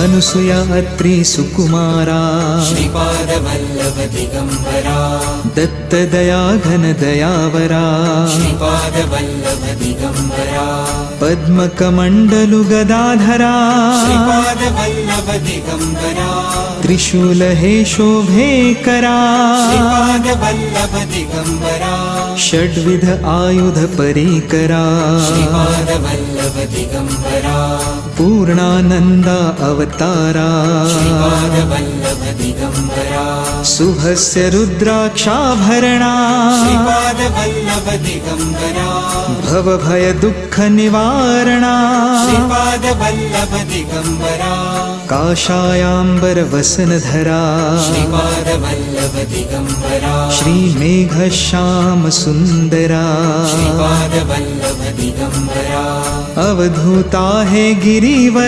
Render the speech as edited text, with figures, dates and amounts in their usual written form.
अनुसूया अत्रि सुकुमारा श्रीपादवल्लभ दिगंबरा दत्तदया घन दयावरा श्रीपादवल्लभ दिगंबरा पद्मकमण्डलु गदाधरा श्रीपादवल्लभ दिगंबरा त्रिशूल हे शोभे करा श्रीपादवल्लभ दिगंबरा षड्विध आयुध परिकरा श्रीपादवल्लभ दिगंबरा पूर्णानन्दा अवतारा श्रीपादवल्लभ दिगंबरा शुभस्य रुद्राक्षाभरणा श्रीपादवल्लभ दिगंबरा भवभय दुःख निवारणा श्रीपादवल्लभ दिगंबरा काषायाम्बर वसनधरा श्रीपादवल्लभ दिगंबरा श्रीमेघश्याम सुन्दरा श्रीपादवल्लभ दिगंबरा अवधूता है गिरिवर